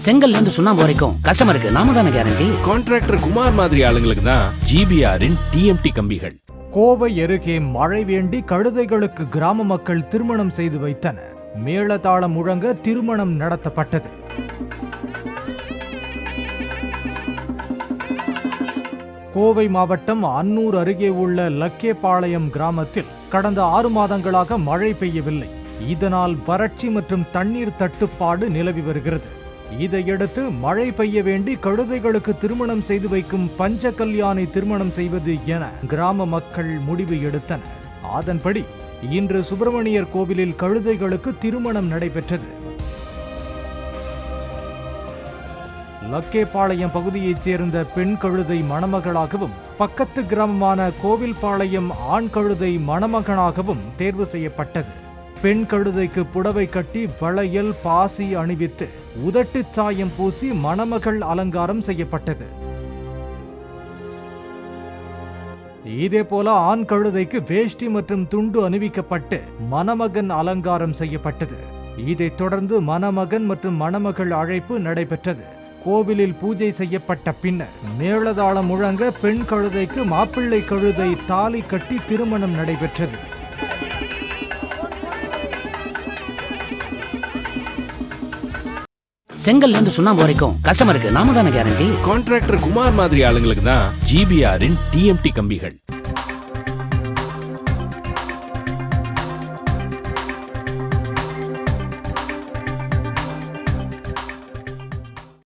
செங்கல்ல இருந்து சுண்ணாம்பு வரைக்கும் கஸ்டமருக்கு நாம தானே கேரண்டி. கான்ட்ராக்டர் குமார் மாதிரி ஆளுங்களுக்கு தான் ஜிபிஆரின் டிஎம்டி கம்பிகள். கோவை அருகே மழை வேண்டி கழுதைகளுக்கு கிராம மக்கள் திருமணம் செய்து வைத்தனர். மேளதாளம் முழங்க திருமணம் நடத்தப்பட்டது. கோவை மாவட்டம் அன்னூர் அருகே உள்ள லக்கேபாளையம் கிராமத்தில் கடந்த 6 மாதங்களாக மழை பெய்யவில்லை. இதனால் வறட்சி மற்றும் தண்ணீர் தட்டுப்பாடு நிலவி வருகிறது. இதையடுத்து மழை பெய்ய வேண்டி கழுதைகளுக்கு திருமணம் செய்து வைக்கும் பஞ்ச கல்யாணி திருமணம் செய்வது என கிராம மக்கள் முடிவு எடுத்தனர். அதன்படி இன்று சுப்பிரமணியர் கோவிலில் கழுதைகளுக்கு திருமணம் நடைபெற்றது. லக்கேபாளையம் பகுதியைச் சேர்ந்த பெண் கழுதை மணமகளாகவும் பக்கத்து கிராமமான கோவில்பாளையம் ஆண் கழுதை மணமகனாகவும் தேர்வு செய்யப்பட்டது. பெண் கழுதைக்கு புடவை கட்டி வளையல் பாசி அணிவித்து உதட்டு சாயம் பூசி மணமகள் அலங்காரம் செய்யப்பட்டது. இதேபோல ஆண் கழுதைக்கு வேஷ்டி மற்றும் துண்டு அணிவிக்கப்பட்டு மணமகன் அலங்காரம் செய்யப்பட்டது. இதைத் தொடர்ந்து மணமகன் மற்றும் மணமகள் அழைப்பு நடைபெற்றது. கோவிலில் பூஜை செய்யப்பட்ட பின்னர் மேளதாளம் முழங்க பெண் கழுதைக்கு மாப்பிள்ளை கழுதை தாலி கட்டி திருமணம் நடைபெற்றது. செங்கல்ல இருந்து சுண்ணாம்பு வரைக்கும் கஸ்டமருக்கு நாம தானே கேரண்டி. கான்ட்ராக்டர் குமார் மாதிரி ஆளுங்களுக்கு தான் ஜிபிஆரின் டிஎம்டி கம்பிகள்.